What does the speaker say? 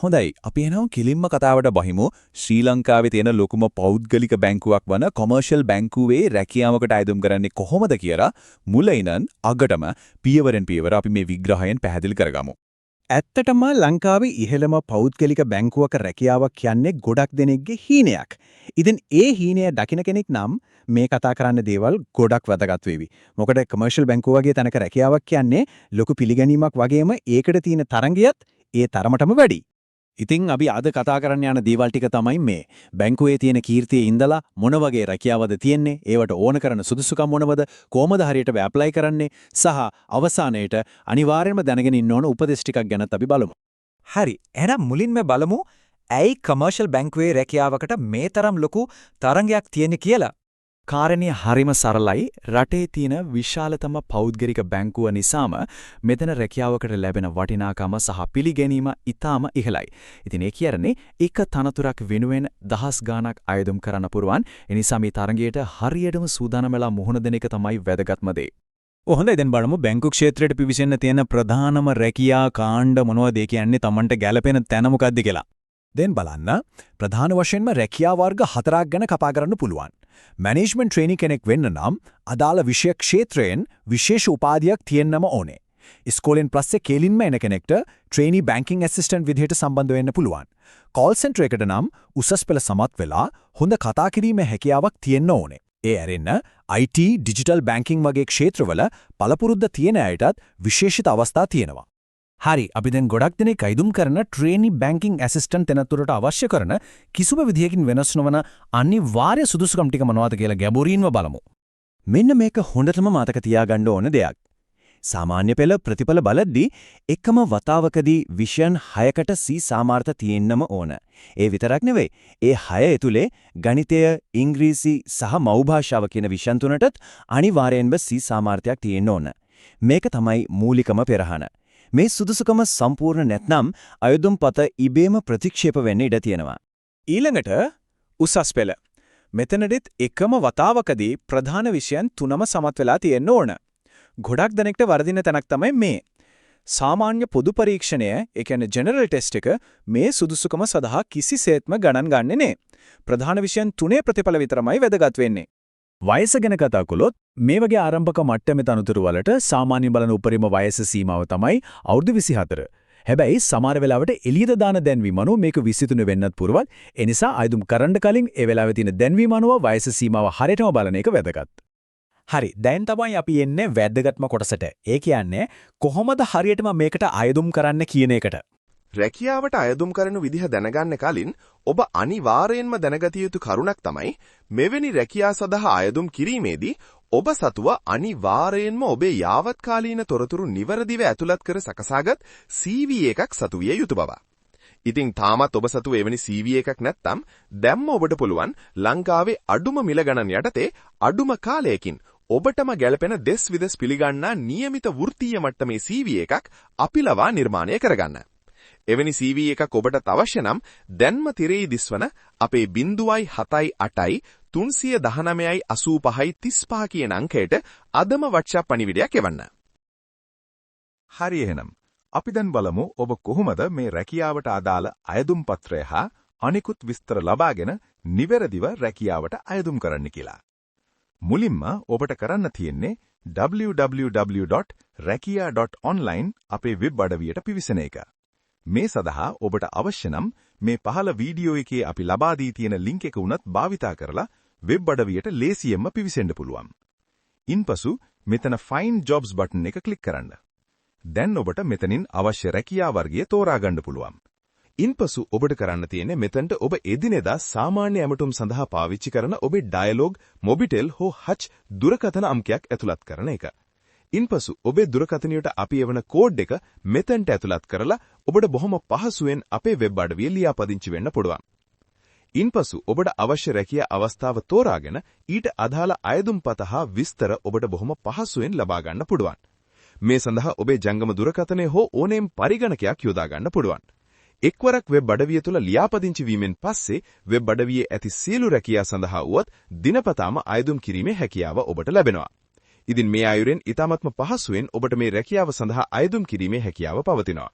හොඳයි අපි එනවා කිලින්ම කතාවට බහිමු ශ්‍රී ලංකාවේ තියෙන ලොකුම පෞද්ගලික බැංකුවක් වන කොමර්ෂල් බැංකුවේ රැකියාවකට අයදුම් කරන්නේ කොහොමද කියලා මුල ඉඳන් අගටම පියවරෙන් පියවර අපි මේ විග්‍රහයෙන් පැහැදිලි කරගමු. ඇත්තටම ලංකාවේ ඉහළම පෞද්ගලික බැංකුවක රැකියාවක් කියන්නේ ගොඩක් දෙනෙක්ගේ හීනයක්. ඉතින් ඒ හීනය දකින්න කෙනෙක් නම් මේ කතා කරන්න දේවල් ගොඩක් වැදගත් වෙවි. මොකද කොමර්ෂල් බැංකුව වගේ තැනක රැකියාවක් කියන්නේ ලොකු පිළිගැනීමක් වගේම ඒකට තියෙන තරංගයත් ඒ තරමටම වැඩි. ඉතින් අපි අද කතා කරන්න යන දේවල් ටික තමයි මේ. බැංකුවේ තියෙන කීර්තියේ ඉඳලා මොන වගේ රැකියාවද තියෙන්නේ, ඒවට ඕන කරන සුදුසුකම් මොනවද, කොහොමද හරියට ඇප්ලයි කරන්නේ සහ අවසානයේට අනිවාර්යයෙන්ම දැනගෙන ඉන්න ඕන උපදෙස් ටිකක් ගැනත් අපි බලමු. හරි. එහෙනම් මුලින්ම බලමු ඇයි කොමර්ෂල් බැංකුවේ රැකියාවකට මේ තරම් ලොකු තරංගයක් තියෙන්නේ කියලා. කාරණේ හරිම සරලයි. රටේ තියෙන විශාලතම පෞද්ගලික බැංකුව නිසාම මෙතන රැකියාවකට ලැබෙන වටිනාකම සහ පිළිගැනීම ඉතාම ඉහළයි. ඉතින් ඒ කියන්නේ එක තනතුරක් වෙනුවෙන් දහස් ගාණක් අයදුම් කරන්න පුරුවන්. ඒ නිසා මේ තරඟයට හරියටම සූදානම් වෙලා මුහුණ දෙන එක තමයි වැදගත්ම දේ. හොඳයි දැන් බලමු බැංකු ක්ෂේත්‍රයට පිවිසෙන්න තියෙන ප්‍රධානම රැකියා කාණ්ඩ මොනවද කියන්නේ Tamanට ගැළපෙන තැන මොකක්ද කියලා. දැන් බලන්න ප්‍රධාන වශයෙන්ම රැකියා වර්ග 4ක් ගැන කතා කරන්න පුළුවන්. මැනේජ්මන්ට් ට්‍රේනි කෙනෙක් වෙන්න නම් අදාළ විෂය ක්ෂේත්‍රයෙන් විශේෂ උපාධියක් තියෙන්නම ඕනේ. ඉස්කෝලෙන් පස්සේ කේලින්ම එන කෙනෙක්ට ට්‍රේනි බැංකින් ඇසිස්ටන්ට් විදිහට සම්බන්ධ වෙන්න පුළුවන්. කෝල් සෙන්ටර් එකකට නම් උසස් පෙළ සමත් වෙලා හොඳ කතා කිරීමේ හැකියාවක් තියෙන්න ඕනේ. ඒ ඇරෙන්න IT, ඩිජිටල් බැංකින් වගේ ක්ෂේත්‍රවල පළපුරුද්ද තියෙන අයටත් විශේෂිත අවස්ථා තියෙනවා. හරි අපි දැන් ගොඩක් දෙනෙක් අයදුම් කරන ට්‍රේනි බැංකින් ඇසිස්ටන්ට් තැනතුරට අවශ්‍ය කරන කිසිම විදියකින් වෙනස් නොවන අනිවාර්ය සුදුසුකම් ටික මොනවද කියලා ගැඹුරින්ම බලමු. මෙන්න මේක හොඳටම මතක තියාගන්න ඕන දෙයක්. සාමාන්‍ය පෙළ ප්‍රතිඵල බලද්දී එකම වතාවකදී විෂයන් 6කට C සාමාර්ථ තියෙන්නම ඕන. ඒ විතරක් නෙවෙයි. ඒ 6 ඇතුලේ ගණිතය, ඉංග්‍රීසි සහ මව් භාෂාව කියන විෂයන් තුනටත් අනිවාර්යෙන්ම C සාමාර්ථයක් තියෙන්න ඕන. මේක තමයි මූලිකම පෙරහන. මේ සුදුසුකම සම්පූර්ණ නැත්නම් අයදුම් පත ඉබේම ප්‍රතික්ෂේප වෙන්න ඉඩ තියෙනවා. ඊළඟට උසස් පෙළ. මෙතනදිත් එකම වතාවකදී ප්‍රධාන විෂයන් තුනම සමත් වෙලා තියෙන්න ඕන. ගොඩක් දෙනෙක්ට වර්ධින තැනක් තමයි මේ. සාමාන්‍ය පොදු පරීක්ෂණය, ඒ කියන්නේ ජෙනරල් ටෙස්ට් එක මේ සුදුසුකම සඳහා කිසිසේත්ම ගණන් ගන්නෙ නෑ. ප්‍රධාන විෂයන් තුනේ ප්‍රතිඵල විතරමයි වැදගත් වෙන්නේ. වයස ගැන කතා කළොත් මේ වගේ ආරම්භක මට්ටමේ තනතුරු වලට සාමාන්‍ය බලන උපරිම වයස සීමාව තමයි අවුරුදු 24. හැබැයි සමහර වෙලාවට එළියට දාන දැන්වීම අනුව මේක 23 වෙන්නත් පුරවත්. ඒ නිසා අයදුම් කරන්න කලින් ඒ වෙලාවේ තියෙන දැන්වීම අනුව වයස සීමාව හරියටම බලන එක වැදගත්. හරි දැන් තමයි අපි එන්නේ වැදගත්ම කොටසට. ඒ කියන්නේ කොහොමද හරියටම මේකට අයදුම් කරන්න කියන එකට. රැකියාවට අයදුම් කරන විදිහ දැනගන්න කලින් ඔබ අනිවාර්යයෙන්ම දැනගත යුතු කරුණක් තමයි මෙවැනි රැකියා සඳහා අයදුම් කිරීමේදී ඔබ සතුව අනිවාර්යයෙන්ම ඔබේ යාවත්කාලීන තොරතුරු නිවැරදිව ඇතුළත් කර සකසාගත් CV එකක් සතු විය යුතු බව. ඉතින් තාමත් ඔබ සතු එවැනි CV එකක් නැත්නම් දැම්ම ඔබට පුළුවන් ලංකාවේ අඩුම මිල ගණන් යටතේ අඩුම කාලයකින් ඔබටම ගැළපෙන දෙස් විදස් පිළිගන්නා නියමිත වෘත්තීය මට්ටමේ CV එකක් අපි ලවා නිර්මාණය කරගන්න. එවැනි CV එකක් ඔබට අවශ්‍ය නම් දැන්ම තිරේ දිස්වන අපේ 0.78 319 85 කියන අංකයට අදම WhatsApp පණිවිඩයක් එවන්න. හරි එහෙනම් අපි දැන් බලමු ඔබ කොහොමද මේ රැකියාවට අදාළ අයදුම් පත්‍රය හා අනිකුත් විස්තර ලබාගෙන නිවැරදිව රැකියාවට අයදුම් කරන්න කියලා. මුලින්ම ඔබට කරන්න තියෙන්නේ www.rakia.online අපේ වෙබ් අඩවියට පිවිසෙන එක. මේ සඳහා ඔබට අවශ්‍ය නම් මේ පහළ වීඩියෝ එකේ අපි ලබා දී තියෙන ලින්ක් එක උනත් භාවිතා කරලා වෙබ් අඩවියට ලේසියෙන්ම පිවිසෙන්න පුළුවන්. ඉන්පසු මෙතන Find Jobs බටන් එක ක්ලික් කරන්න. දැන් ඔබට මෙතනින් අවශ්‍ය රැකියා වර්ගය තෝරා ගන්න පුළුවන්. ඉන්පසු ඔබට කරන්න තියෙන්නේ මෙතනට ඔබ එදිනෙදා සාමාන්‍ය ඇමතුම් සඳහා පාවිච්චි කරන ඔබේ ඩයලොග්, මොබිටෙල් හෝ හච් දුරකථන අංකයක් ඇතුළත් කරන එක. ඉන්පසු ඔබේ දුරකථනයට අපි එවන කෝඩ් එක මෙතනට ඇතුළත් කරලා ඔබට බොහොම පහසුවෙන් අපේ වෙබ් අඩවිය ලියාපදිංචි වෙන්න පුළුවන්. ඉන්පසු ඔබට අවශ්‍ය රැකියා අවස්ථාව තෝරාගෙන ඊට අදාළ අයදුම් පත හා විස්තර ඔබට බොහොම පහසුවෙන් ලබා ගන්න පුළුවන්. මේ සඳහා ඔබේ ජංගම දුරකථනය හෝ ඕනෑම පරිගණකයක් යොදා ගන්න පුළුවන්. එක්වරක් වෙබ් අඩවිය තුල ලියාපදිංචි වීමෙන් පස්සේ වෙබ් අඩවියේ ඇති සියලු රැකියා සඳහා වුවත් දිනපතාම අයදුම් කිරීමේ හැකියාව ඔබට ලැබෙනවා. ඉතින් මේ අයුරෙන් ඊටමත්ම පහසුවෙන් ඔබට මේ රැකියාව සඳහා අයදුම් කිරීමේ හැකියාව පවතිනවා.